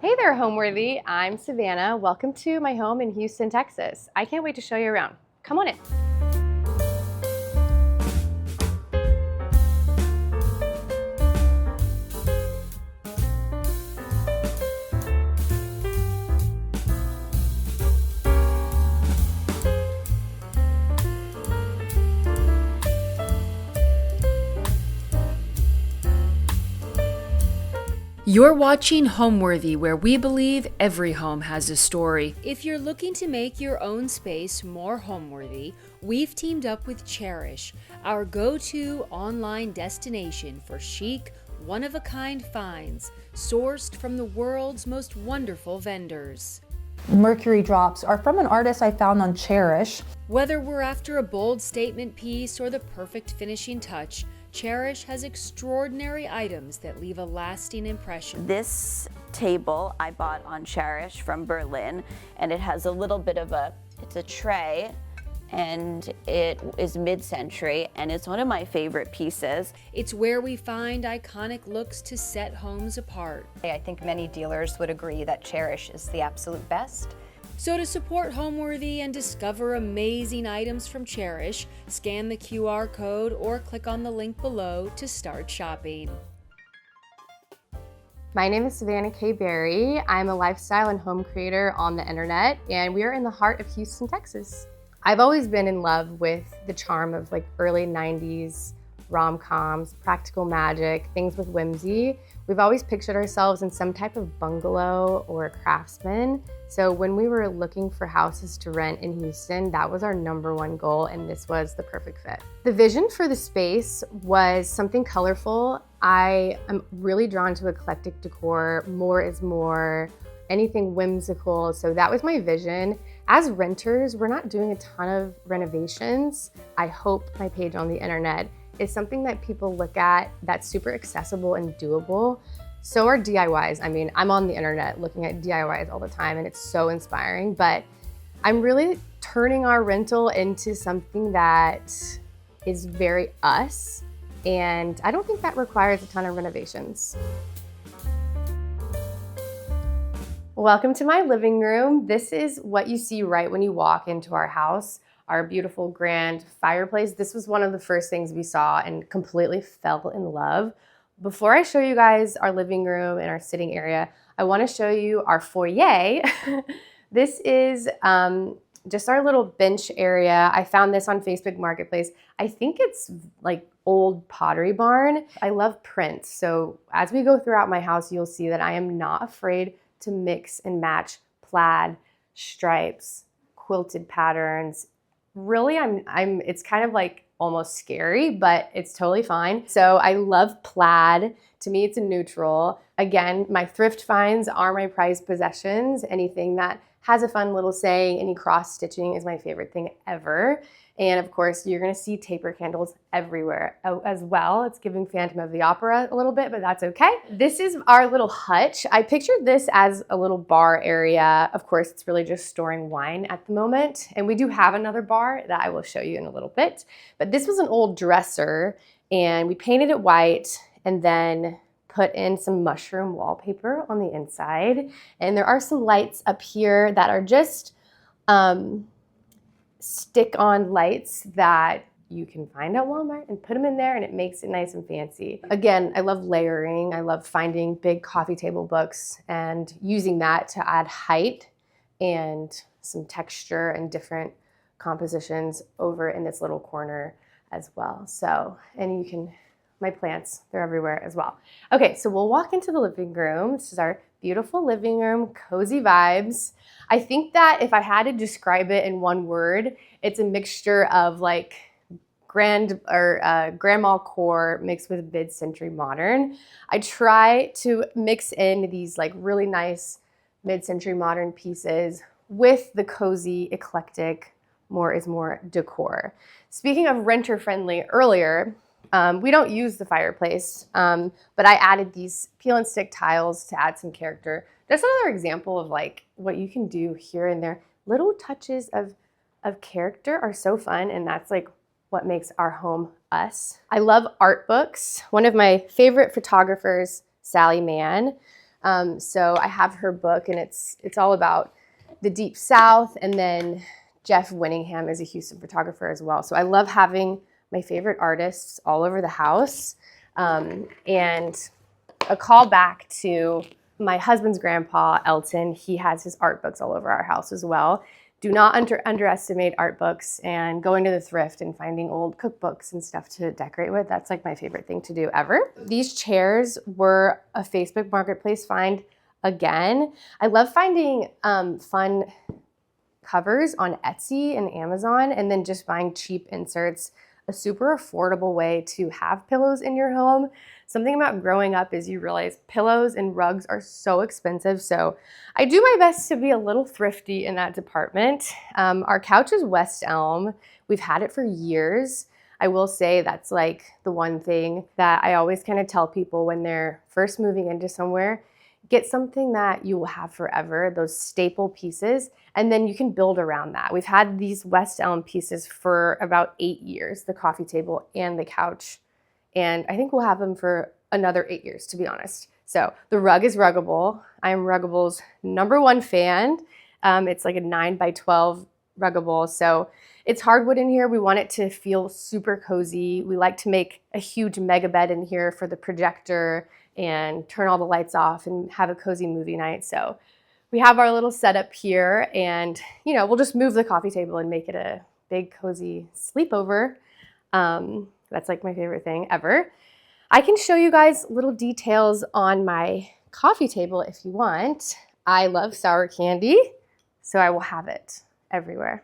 Hey there, Homeworthy. I'm Savannah. Welcome to my home in Houston, Texas. I can't wait to show you around. Come on in. You're watching Homeworthy, where we believe every home has a story. If you're looking to make your own space more homeworthy, we've teamed up with Cherish, our go-to online destination for chic, one-of-a-kind finds, sourced from the world's most wonderful vendors. Mercury drops are from an artist I found on Cherish. Whether we're after a bold statement piece or the perfect finishing touch, Cherish has extraordinary items that leave a lasting impression. This table I bought on Cherish from Berlin, and it has a little bit of it's a tray, and it is mid-century, and it's one of my favorite pieces. It's where we find iconic looks to set homes apart. I think many dealers would agree that Cherish is the absolute best. So to support Homeworthy and discover amazing items from Cherish, scan the QR code or click on the link below to start shopping. My name is Savannah Barry. I'm a lifestyle and home creator on the internet, and we are in the heart of Houston, Texas. I've always been in love with the charm of like early 90s rom-coms, practical magic, things with whimsy. We've always pictured ourselves in some type of bungalow or a craftsman. So when we were looking for houses to rent in Houston, that was our #1 goal, and this was the perfect fit. The vision for the space was something colorful. I am really drawn to eclectic decor. More is more, anything whimsical. So that was my vision. As renters, we're not doing a ton of renovations. I hope my page on the internet is something that people look at that's super accessible and doable. So are DIYs. I mean, I'm on the internet looking at DIYs all the time, and it's so inspiring, but I'm really turning our rental into something that is very us, and I don't think that requires a ton of renovations. Welcome to my living room. This is what you see right when you walk into our house. Our beautiful grand fireplace. This was one of the first things we saw and completely fell in love. Before I show you guys our living room and our sitting area, I want to show you our foyer. This is just our little bench area. I found this on Facebook Marketplace. I think it's like old Pottery Barn. I love prints. So as we go throughout my house, you'll see that I am not afraid to mix and match plaid, stripes, quilted patterns. Really, it's kind of like almost scary, but it's totally fine. So I love plaid. To me, it's a neutral. Again, my thrift finds are my prized possessions. Anything that has a fun little saying, any cross stitching is my favorite thing ever. And of course, you're gonna see taper candles everywhere as well. It's giving Phantom of the Opera a little bit, but that's okay. This is our little hutch. I pictured this as a little bar area. Of course, it's really just storing wine at the moment. And we do have another bar that I will show you in a little bit. But this was an old dresser, and we painted it white and then put in some mushroom wallpaper on the inside. And there are some lights up here that are just, stick-on lights that you can find at Walmart and put them in there, and it makes it nice and fancy. Again, I love layering. I love finding big coffee table books and using that to add height and some texture and different compositions over in this little corner as well. So, and you can, my plants, they're everywhere as well. Okay, so we'll walk into the living room. This is our beautiful living room, cozy vibes. I think that if I had to describe it in one word, it's a mixture of like grandma core mixed with mid-century modern. I try to mix in these like really nice mid-century modern pieces with the cozy, eclectic, more is more decor. Speaking of renter friendly earlier, we don't use the fireplace, but I added these peel and stick tiles to add some character. That's another example of like what you can do here and there. Little touches of character are so fun, and that's like what makes our home us. I love art books. One of my favorite photographers, Sally Mann, So I have her book, and it's all about the Deep South. And then Jeff Winningham is a Houston photographer as well. So I love having my favorite artists all over the house. And a call back to my husband's grandpa, Elton. He has his art books all over our house as well. Do not underestimate art books, and going to the thrift and finding old cookbooks and stuff to decorate with. That's like my favorite thing to do ever. These chairs were a Facebook Marketplace find again. I love finding fun covers on Etsy and Amazon, and then just buying cheap inserts. A super affordable way to have pillows in your home. Something about growing up is you realize pillows and rugs are so expensive. So I do my best to be a little thrifty in that department. Our couch is West Elm. We've had it for years. I will say that's like the one thing that I always kind of tell people when they're first moving into somewhere. Get something that you will have forever, those staple pieces, and then you can build around that. We've had these West Elm pieces for about 8 years, the coffee table and the couch, and I think we'll have them for another 8 years, to be honest. So the rug is Ruggable. I am Ruggable's #1 fan. It's like a 9x12 Ruggable, so it's hardwood in here. We want it to feel super cozy. We like to make a huge mega bed in here for the projector and turn all the lights off and have a cozy movie night. So we have our little setup here, and we'll just move the coffee table and make it a big cozy sleepover. That's like my favorite thing ever. I can show you guys little details on my coffee table if you want. I love sour candy, so I will have it everywhere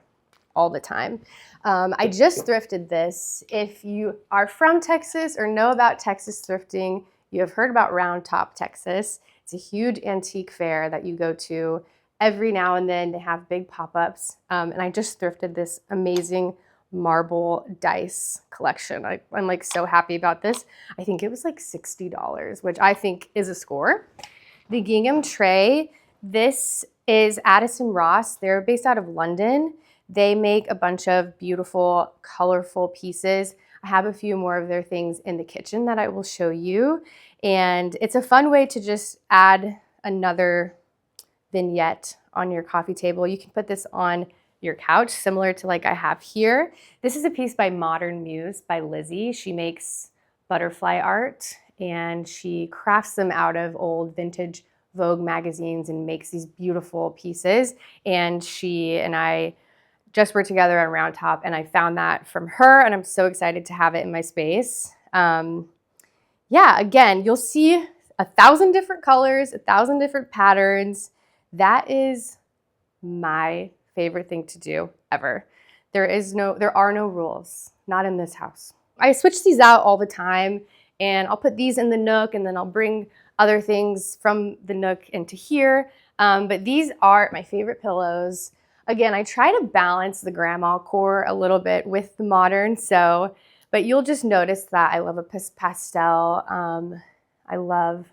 all the time. I just thrifted this. If you are from Texas or know about Texas thrifting, you have heard about Round Top, Texas. It's a huge antique fair that you go to every now and then. They have big pop-ups. And I just thrifted this amazing marble dice collection. I'm like so happy about this. I think it was like $60, which I think is a score. The gingham tray, this is Addison Ross. They're based out of London. They make a bunch of beautiful, colorful pieces. I have a few more of their things in the kitchen that I will show you. And it's a fun way to just add another vignette on your coffee table. You can put this on your couch, similar to like I have here. This is a piece by Modern Muse by Lizzie. She makes butterfly art, and she crafts them out of old vintage Vogue magazines and makes these beautiful pieces. And she and I just were together on Round Top, and I found that from her, and I'm so excited to have it in my space. Yeah, again, you'll see 1,000 different colors, 1,000 different patterns. That is my favorite thing to do ever. There are no rules, not in this house. I switch these out all the time, and I'll put these in the nook, and then I'll bring other things from the nook into here. But these are my favorite pillows. Again, I try to balance the grandma core a little bit with the modern, but you'll just notice that I love a pastel. I love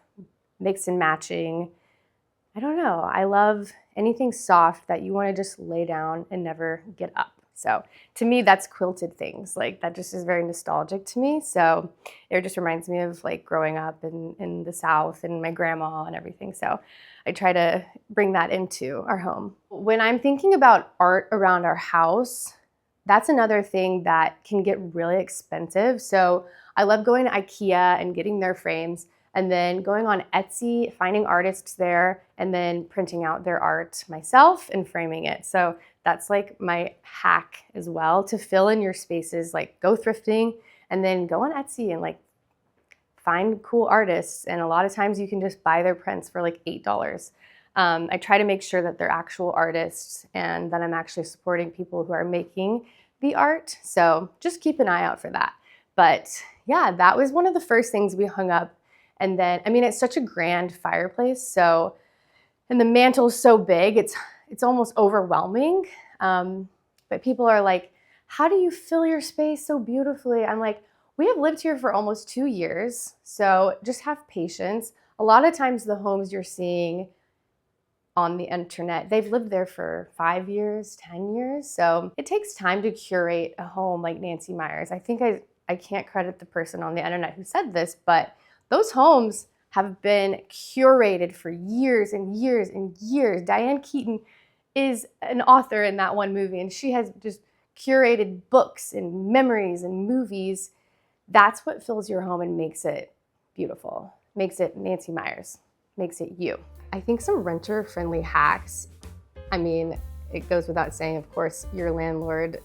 mix and matching. I don't know. I love anything soft that you want to just lay down and never get up. So to me, that's quilted things. Like that just is very nostalgic to me. So it just reminds me of like growing up in the South and my grandma and everything. So I try to bring that into our home. When I'm thinking about art around our house, that's another thing that can get really expensive. So I love going to IKEA and getting their frames, and then going on Etsy, finding artists there, and then printing out their art myself and framing it. So that's like my hack as well, to fill in your spaces. Like go thrifting and then go on Etsy and like find cool artists. And a lot of times you can just buy their prints for like $8. I try to make sure that they're actual artists and that I'm actually supporting people who are making the art. So just keep an eye out for that. But yeah, that was one of the first things we hung up. And then, I mean, it's such a grand fireplace. So, and the mantle is so big, it's almost overwhelming. But people are like, how do you fill your space so beautifully? I'm like, we have lived here for almost 2 years. So just have patience. A lot of times the homes you're seeing on the internet, they've lived there for 5 years, 10 years. So it takes time to curate a home like Nancy Meyers. I think I can't credit the person on the internet who said this, but those homes have been curated for years and years and years. Diane Keaton is an author in that one movie, and she has just curated books and memories and movies. That's what fills your home and makes it beautiful, makes it Nancy Meyers, makes it you. I think some renter-friendly hacks, I mean, it goes without saying, of course, your landlord,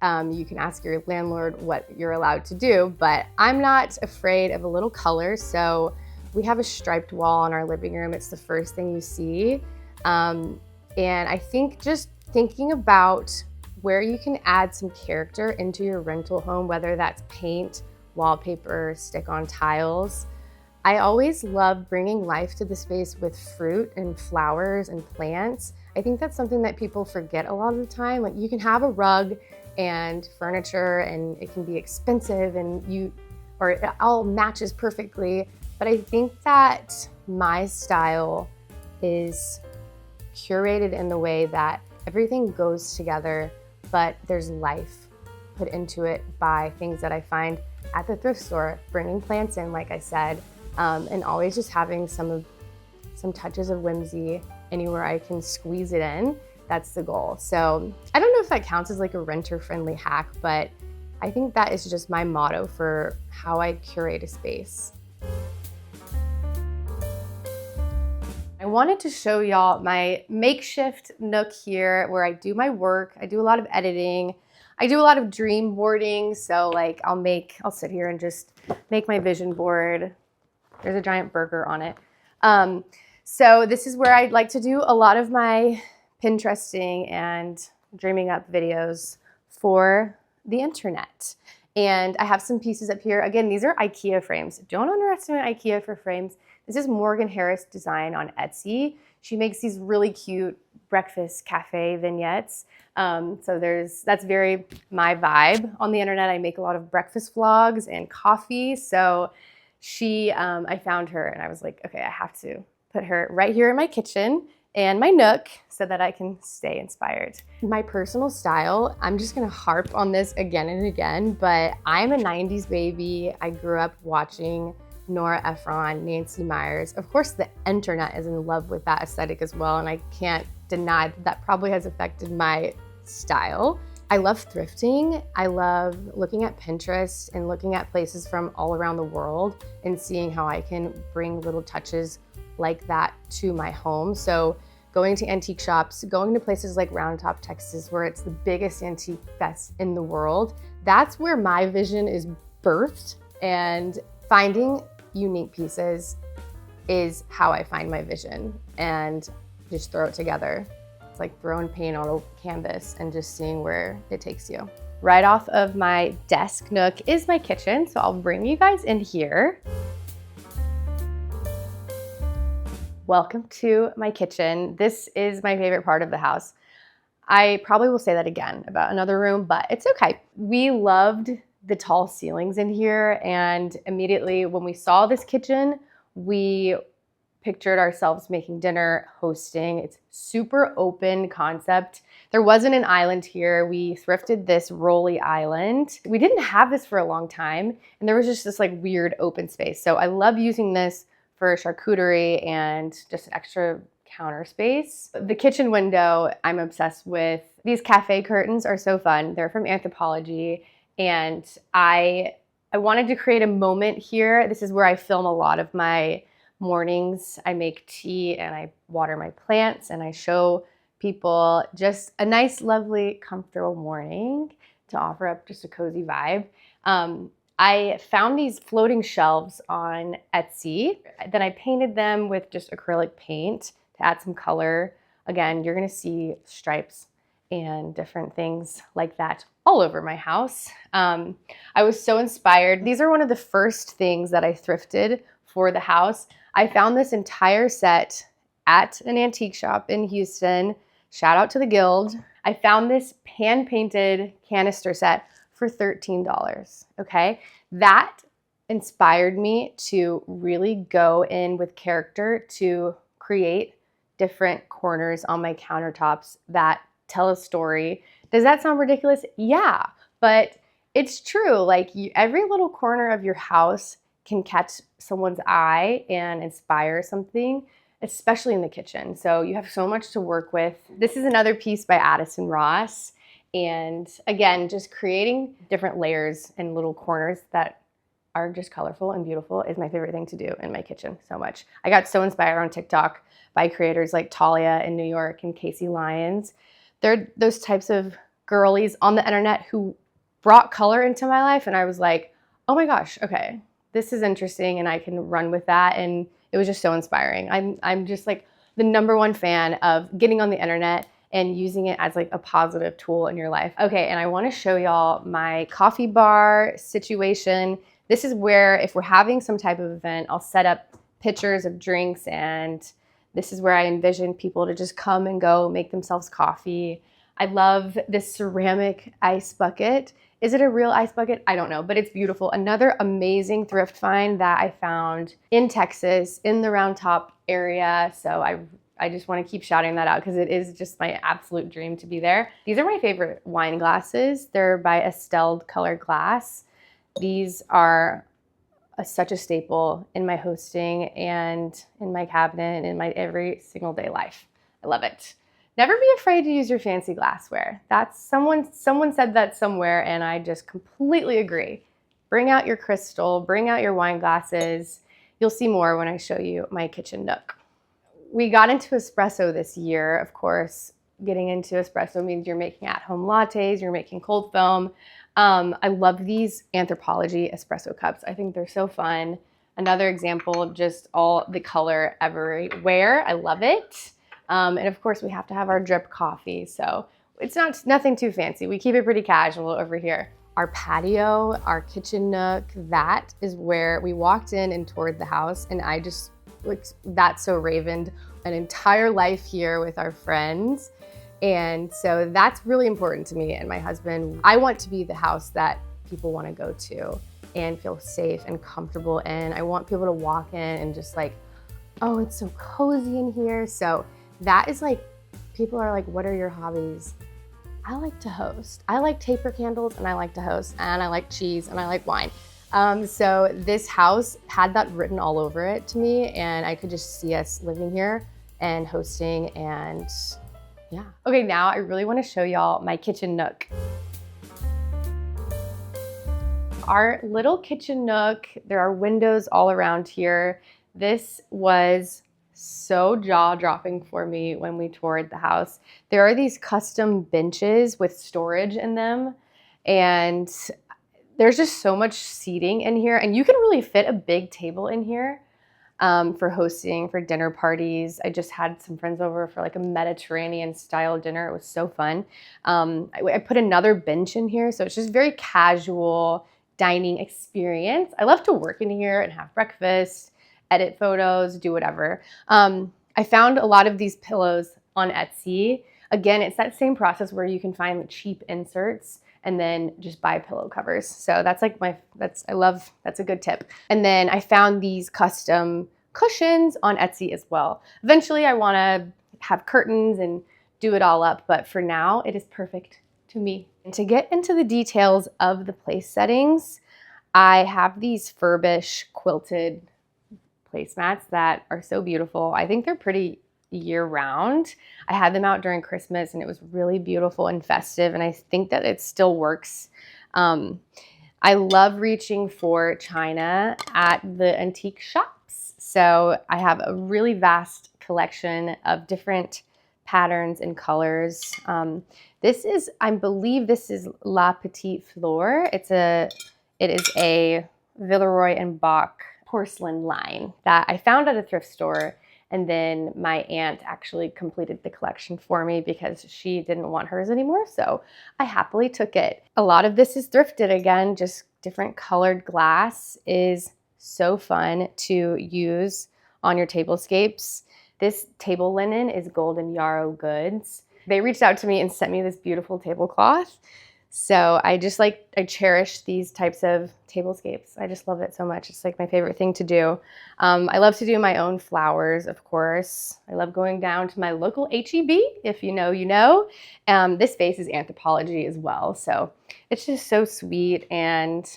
you can ask your landlord what you're allowed to do, but I'm not afraid of a little color. So we have a striped wall in our living room. It's the first thing you see. And I think just thinking about where you can add some character into your rental home, whether that's paint, wallpaper, stick-on tiles. I always love bringing life to the space with fruit and flowers and plants. I think that's something that people forget a lot of the time. Like, you can have a rug and furniture and it can be expensive and it all matches perfectly. But I think that my style is curated in the way that everything goes together, but there's life put into it by things that I find at the thrift store, bringing plants in, like I said, and always just having some touches of whimsy anywhere I can squeeze it in. That's the goal. So I don't know if that counts as like a renter-friendly hack, but I think that is just my motto for how I curate a space. I wanted to show y'all my makeshift nook here where I do my work. I do a lot of editing. I do a lot of dream boarding. So like I'll sit here and just make my vision board. There's a giant burger on it. So this is where I'd like to do a lot of my Pinteresting and dreaming up videos for the internet. And I have some pieces up here. Again, these are IKEA frames. Don't underestimate IKEA for frames. This is Morgan Harris Design on Etsy. She makes these really cute breakfast cafe vignettes. So that's very my vibe on the internet. I make a lot of breakfast vlogs and coffee. So I found her and I was like, okay, I have to put her right here in my kitchen and my nook so that I can stay inspired. My personal style, I'm just gonna harp on this again and again, but I'm a 90s baby. I grew up watching Nora Ephron, Nancy Meyers. Of course, the internet is in love with that aesthetic as well, and I can't deny that probably has affected my style. I love thrifting. I love looking at Pinterest and looking at places from all around the world and seeing how I can bring little touches like that to my home. So going to antique shops, going to places like Round Top, Texas, where it's the biggest antique fest in the world, that's where my vision is birthed, and finding unique pieces is how I find my vision and just throw it together. It's like throwing paint on a canvas and just seeing where it takes you. Right off of my desk nook is my kitchen, so I'll bring you guys in here. Welcome to my kitchen. This is my favorite part of the house. I probably will say that again about another room, but it's okay. We loved the tall ceilings in here, and immediately when we saw this kitchen, we pictured ourselves making dinner, hosting. It's super open concept. There wasn't an island here. We thrifted this rolly island. We didn't have this for a long time, and there was just this like weird open space. So I love using this for charcuterie and just extra counter space. The kitchen window, I'm obsessed with. These cafe curtains are so fun. They're from Anthropologie, and I wanted to create a moment here. This is where I film a lot of my mornings. I make tea and I water my plants and I show people just a nice, lovely, comfortable morning to offer up just a cozy vibe. I found these floating shelves on Etsy. Then I painted them with just acrylic paint to add some color. Again, you're gonna see stripes and different things like that all over my house. I was so inspired. These are one of the first things that I thrifted for the house. I found this entire set at an antique shop in Houston. Shout out to the Guild. I found this pan-painted canister set for $13, okay? That inspired me to really go in with character to create different corners on my countertops that tell a story. Does that sound ridiculous? Yeah, but it's true. Like every little corner of your house can catch someone's eye and inspire something, especially in the kitchen. So you have so much to work with. This is another piece by Addison Ross. And again, just creating different layers and little corners that are just colorful and beautiful is my favorite thing to do in my kitchen so much. I got so inspired on TikTok by creators like Talia in New York and Casey Lyons. They're those types of girlies on the internet who brought color into my life, and I was like, oh my gosh, okay, this is interesting and I can run with that. And it was just so inspiring. I'm just like the #1 fan of getting on the internet and using it as like a positive tool in your life. Okay, and I want to show y'all my coffee bar situation. This is where, if we're having some type of event, I'll set up pictures of drinks, and this is where I envision people to just come and go, make themselves coffee. I love this ceramic ice bucket. Is it a real ice bucket? I don't know, but it's beautiful. Another amazing thrift find that I found in Texas, in the Round Top area. So I just want to keep shouting that out because it is just my absolute dream to be there. These are my favorite wine glasses. They're by Estelle Color Glass. These are such a staple in my hosting and in my cabinet and in my every single day life. I love it. Never be afraid to use your fancy glassware. That's someone said that somewhere, and I just completely agree. Bring out your crystal, bring out your wine glasses. You'll see more when I show you my kitchen nook. We got into espresso this year. Of course, getting into espresso means you're making at-home lattes, you're making cold foam. I love these Anthropologie espresso cups. I think they're so fun. Another example of just all the color everywhere. I love it. And of course, we have to have our drip coffee. So it's nothing too fancy. We keep it pretty casual over here. Our patio, our kitchen nook, that is where we walked in and toured the house. And I just, that's so ravened an entire life here with our friends. And so that's really important to me and my husband. I want to be the house that people want to go to and feel safe and comfortable in. I want people to walk in and just like, oh, it's so cozy in here. So that is like, people are like, what are your hobbies? I like to host. I like taper candles and I like to host, and I like cheese and I like wine. So this house had that written all over it to me, and I could just see us living here and hosting, and yeah. Okay, now I really want to show y'all my kitchen nook. Our little kitchen nook, there are windows all around here. This was so jaw-dropping for me when we toured the house. There are these custom benches with storage in them, and there's just so much seating in here, and you can really fit a big table in here for hosting, for dinner parties. I just had some friends over for like a Mediterranean style dinner. It was so fun. I put another bench in here, so it's just very casual dining experience. I love to work in here and have breakfast, edit photos, do whatever. I found a lot of these pillows on Etsy. Again, it's that same process where you can find cheap inserts and then just buy pillow covers. So that's like that's a good tip. And then I found these custom cushions on Etsy as well. Eventually I wanna have curtains and do it all up, but for now it is perfect to me. And to get into the details of the place settings, I have these Furbish quilted placemats that are so beautiful. I think they're pretty year-round. I had them out during Christmas and it was really beautiful and festive, and I think that it still works. I love reaching for china at the antique shops. So I have a really vast collection of different patterns and colors. I believe this is La Petite Fleur. It is a Villeroy and Boch porcelain line that I found at a thrift store, and then my aunt actually completed the collection for me because she didn't want hers anymore, so I happily took it. A lot of this is thrifted again, just different colored glass is so fun to use on your tablescapes. This table linen is Golden Yarrow Goods. They reached out to me and sent me this beautiful tablecloth. So I cherish these types of tablescapes. I just love it so much. It's like my favorite thing to do. I love to do my own flowers, of course. I love going down to my local H-E-B. If you know, you know. This vase is Anthropologie as well. So it's just so sweet, and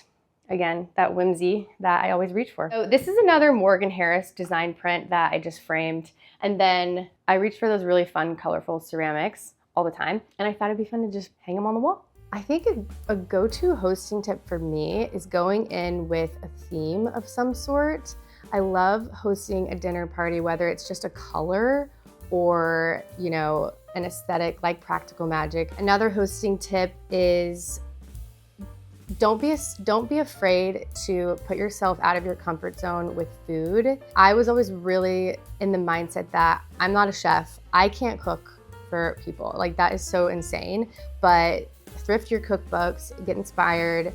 Again, that whimsy that I always reach for. So this is another Morgan Harris design print that I just framed. And then I reach for those really fun, colorful ceramics all the time. And I thought it'd be fun to just hang them on the wall. I think a go-to hosting tip for me is going in with a theme of some sort. I love hosting a dinner party, whether it's just a color or, you know, an aesthetic like Practical Magic. Another hosting tip is don't be afraid to put yourself out of your comfort zone with food. I was always really in the mindset that I'm not a chef. I can't cook for people. Like, that is so insane. But thrift your cookbooks, get inspired,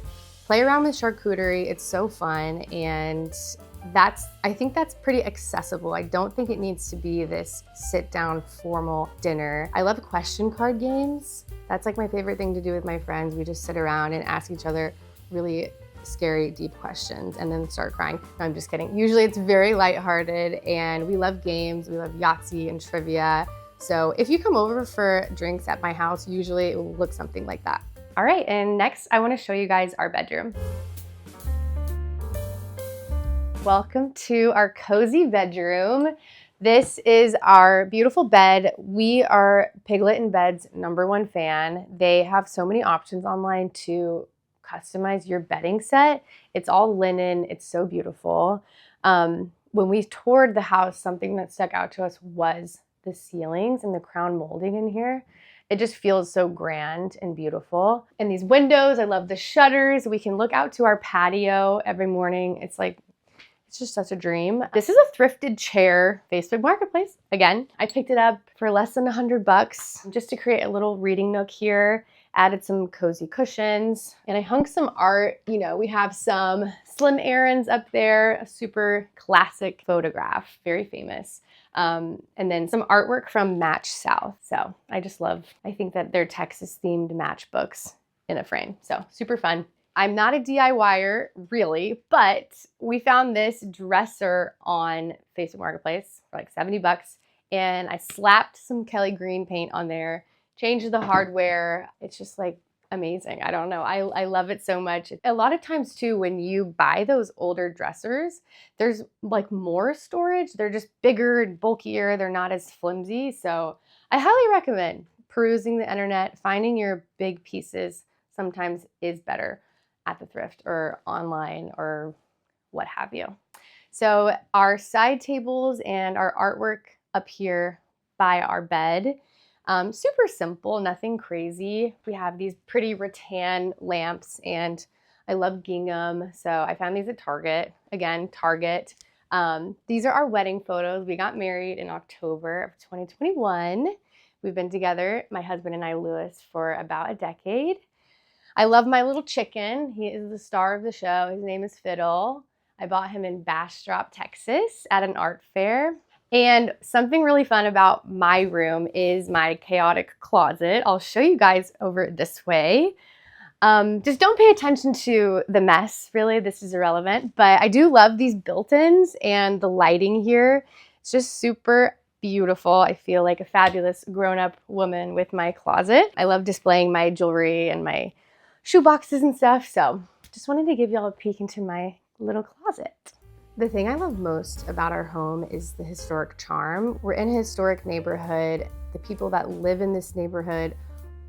play around with charcuterie. It's so fun, and I think that's pretty accessible. I don't think it needs to be this sit down formal dinner. I love question card games. That's like my favorite thing to do with my friends. We just sit around and ask each other really scary, deep questions and then start crying. No, I'm just kidding. Usually it's very lighthearted, and we love games. We love Yahtzee and trivia. So if you come over for drinks at my house, usually it will look something like that. All right, and next I want to show you guys our bedroom. Welcome to our cozy bedroom. This is our beautiful bed. We are Piglet in Bed's #1 fan. They have so many options online to customize your bedding set. It's all linen. It's so beautiful. When we toured the house, something that stuck out to us was the ceilings and the crown molding in here. It just feels so grand and beautiful. And these windows, I love the shutters. We can look out to our patio every morning. It's just such a dream. This is a thrifted chair, Facebook Marketplace. Again, I picked it up for less than $100 just to create a little reading nook here. Added some cozy cushions, and I hung some art. You know, we have some Slim Aarons up there, a super classic photograph, very famous. And then some artwork from Match South. So I think that they're Texas themed matchbooks in a frame. So super fun. I'm not a DIYer really, but we found this dresser on Facebook Marketplace for like 70 bucks. And I slapped some Kelly Green paint on there, changed the hardware. It's just like amazing. I don't know. I love it so much. A lot of times too, when you buy those older dressers, there's like more storage. They're just bigger and bulkier. They're not as flimsy. So I highly recommend perusing the internet. Finding your big pieces sometimes is better at the thrift or online or what have you. So our side tables and our artwork up here by our bed. Super simple, nothing crazy. We have these pretty rattan lamps, and I love gingham. So I found these at Target. Again, Target. These are our wedding photos. We got married in October of 2021. We've been together, my husband and I, Lewis, for about a decade. I love my little chicken. He is the star of the show. His name is Fiddle. I bought him in Bastrop, Texas at an art fair. And something really fun about my room is my chaotic closet. I'll show you guys over this way. Just don't pay attention to the mess, really. This is irrelevant. But I do love these built-ins and the lighting here. It's just super beautiful. I feel like a fabulous grown-up woman with my closet. I love displaying my jewelry and my shoe boxes and stuff. So just wanted to give y'all a peek into my little closet. The thing I love most about our home is the historic charm. We're in a historic neighborhood. The people that live in this neighborhood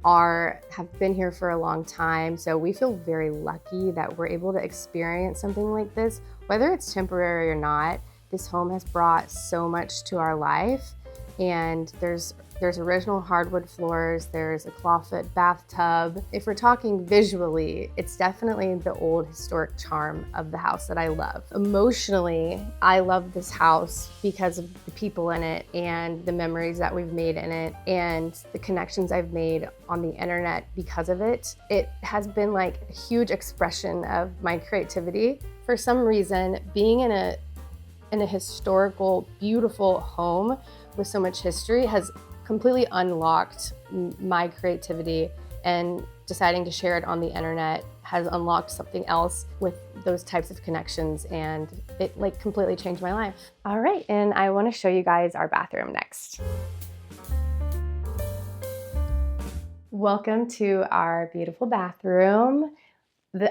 have been here for a long time. So we feel very lucky that we're able to experience something like this, whether it's temporary or not. This home has brought so much to our life, and there's original hardwood floors, there's a clawfoot bathtub. If we're talking visually, it's definitely the old historic charm of the house that I love. Emotionally, I love this house because of the people in it and the memories that we've made in it and the connections I've made on the internet because of it. It has been like a huge expression of my creativity. For some reason, being in a historical, beautiful home with so much history has completely unlocked my creativity, and deciding to share it on the internet has unlocked something else with those types of connections, and it like completely changed my life. All right, and I want to show you guys our bathroom next. Welcome to our beautiful bathroom.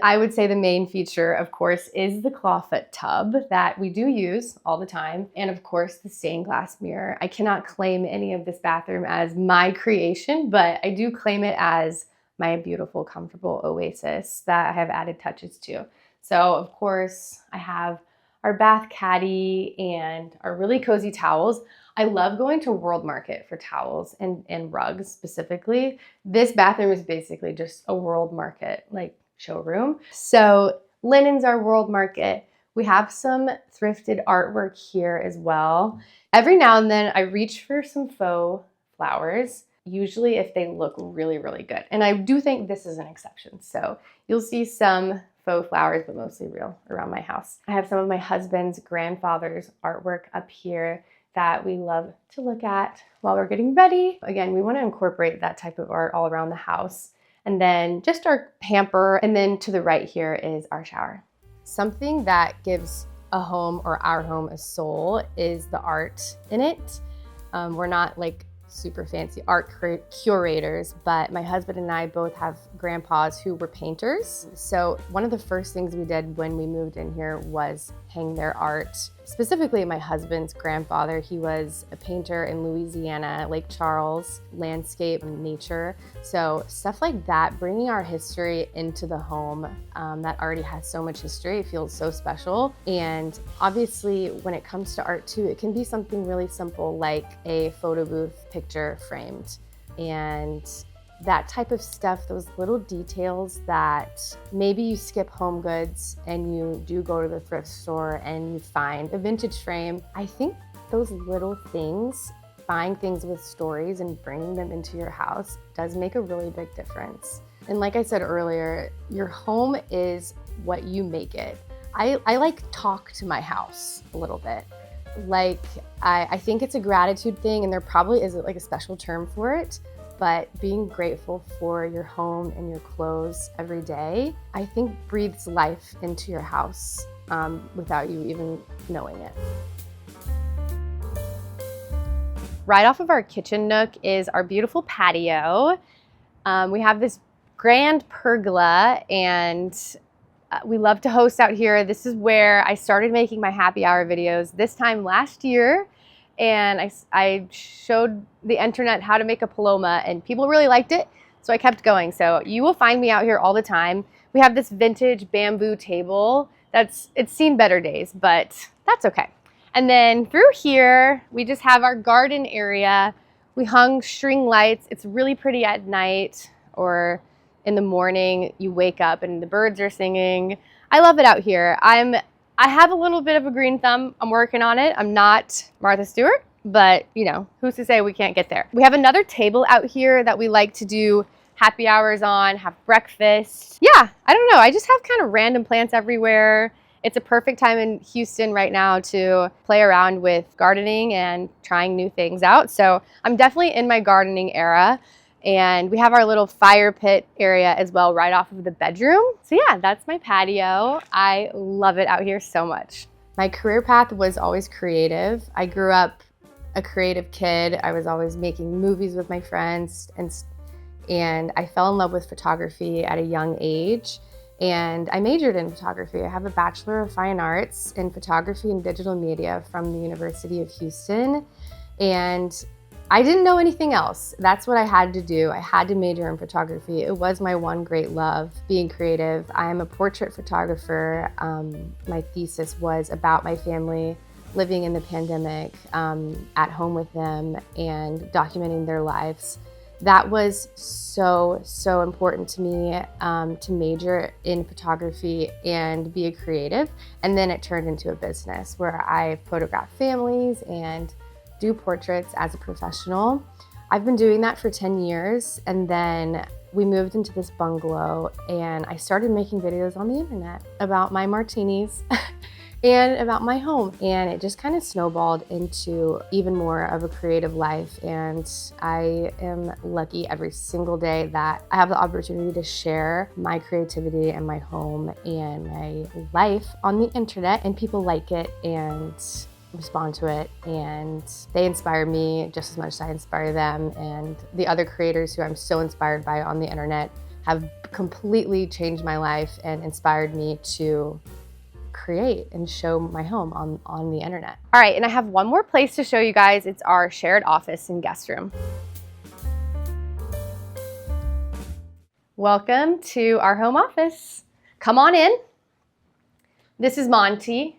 I would say the main feature, of course, is the clawfoot tub that we do use all the time. And of course, the stained glass mirror. I cannot claim any of this bathroom as my creation, but I do claim it as my beautiful, comfortable oasis that I have added touches to. So of course, I have our bath caddy and our really cozy towels. I love going to World Market for towels and rugs specifically. This bathroom is basically just a World Market, like, showroom. So linens are World Market. We have some thrifted artwork here as well. Every now and then I reach for some faux flowers, usually if they look really, really good. And I do think this is an exception. So you'll see some faux flowers, but mostly real around my house. I have some of my husband's grandfather's artwork up here that we love to look at while we're getting ready. Again, we want to incorporate that type of art all around the house. And then just our hamper, and then to the right here is our shower. Something that gives a home or our home a soul is the art in it. We're not like super fancy art curators, but my husband and I both have grandpas who were painters. So one of the first things we did when we moved in here was hang their art. Specifically, my husband's grandfather, he was a painter in Louisiana, Lake Charles, landscape and nature. So stuff like that, bringing our history into the home that already has so much history, it feels so special. And obviously, when it comes to art too, it can be something really simple like a photo booth picture framed. And that type of stuff, those little details that maybe you skip Home Goods and you do go to the thrift store and you find a vintage frame. I think those little things, buying things with stories and bringing them into your house does make a really big difference. And like I said earlier, your home is what you make it. I like talk to my house a little bit. Like, I think it's a gratitude thing, and there probably is like a special term for it. But being grateful for your home and your clothes every day, I think breathes life into your house without you even knowing it. Right off of our kitchen nook is our beautiful patio. We have this grand pergola, and we love to host out here. This is where I started making my happy hour videos this time last year. And I showed the internet how to make a paloma, and people really liked it, so I kept going. So you will find me out here all the time. We have this vintage bamboo table. It's seen better days, but that's okay. And then through here, we just have our garden area. We hung string lights. It's really pretty at night, or in the morning, you wake up and the birds are singing. I love it out here. I have a little bit of a green thumb. I'm working on it. I'm not Martha Stewart, but you know, who's to say we can't get there? We have another table out here that we like to do happy hours on, have breakfast. Yeah, I don't know. I just have kind of random plants everywhere. It's a perfect time in Houston right now to play around with gardening and trying new things out. So I'm definitely in my gardening era. And we have our little fire pit area as well right off of the bedroom. So yeah, that's my patio. I love it out here so much. My career path was always creative. I grew up a creative kid. I was always making movies with my friends, and I fell in love with photography at a young age. And I majored in photography. I have a Bachelor of Fine Arts in Photography and Digital Media from the University of Houston. And I didn't know anything else. That's what I had to do. I had to major in photography. It was my one great love, being creative. I'm a portrait photographer. My thesis was about my family living in the pandemic, at home with them and documenting their lives. That was so, so important to me, to major in photography and be a creative. And then it turned into a business where I photograph families and do portraits as a professional. I've been doing that for 10 years, and then we moved into this bungalow and I started making videos on the internet about my martinis and about my home. And it just kind of snowballed into even more of a creative life. And I am lucky every single day that I have the opportunity to share my creativity and my home and my life on the internet, and people like it and respond to it, and they inspire me just as much as I inspire them. And the other creators who I'm so inspired by on the internet have completely changed my life and inspired me to create and show my home on the internet. All right, and I have one more place to show you guys. It's our shared office and guest room. Welcome to our home office. Come on in. This is Monty.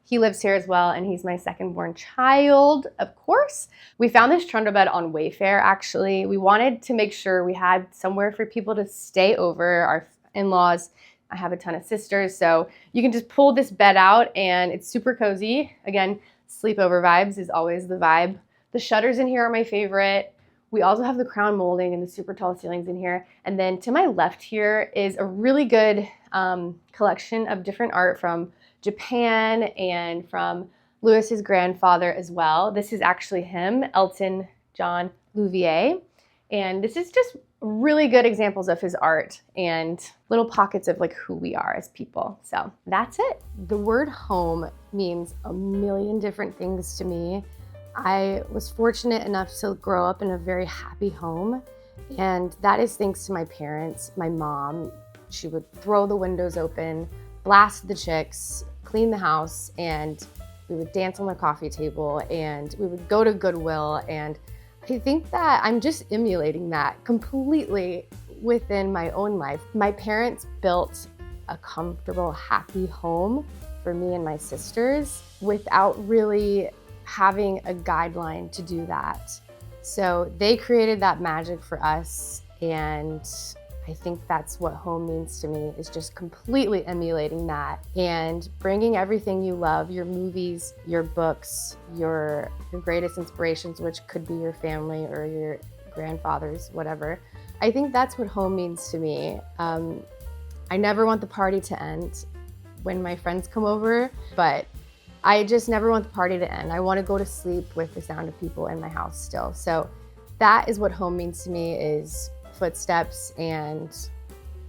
He lives here as well, and he's my second born child, of course. We found this tundra bed on Wayfair, actually. We wanted to make sure we had somewhere for people to stay over, our in-laws. I have a ton of sisters, so you can just pull this bed out, and it's super cozy. Again, sleepover vibes is always the vibe. The shutters in here are my favorite. We also have the crown molding and the super tall ceilings in here. And then to my left here is a really good collection of different art from Japan and from Lewis's grandfather as well. This is actually him, Elton John Louvier. And this is just really good examples of his art and little pockets of like who we are as people. So that's it. The word home means a million different things to me. I was fortunate enough to grow up in a very happy home, and that is thanks to my parents. My mom, she would throw the windows open, blast the chicks, clean the house, and we would dance on the coffee table, and we would go to Goodwill. And I think that I'm just emulating that completely within my own life. My parents built a comfortable, happy home for me and my sisters without really having a guideline to do that. So they created that magic for us, and I think that's what home means to me, is just completely emulating that and bringing everything you love, your movies, your books, your greatest inspirations, which could be your family or your grandfathers, whatever. I think that's what home means to me. I never want the party to end when my friends come over, but I just never want the party to end. I want to go to sleep with the sound of people in my house still. So that is what home means to me, is footsteps and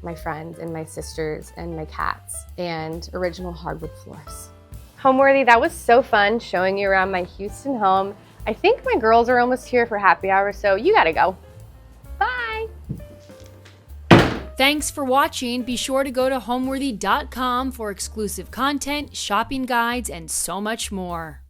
my friends and my sisters and my cats and original hardwood floors. Homeworthy, that was so fun showing you around my Houston home. I think my girls are almost here for happy hour, so you gotta go. Bye. Thanks for watching. Be sure to go to homeworthy.com for exclusive content, shopping guides, and so much more.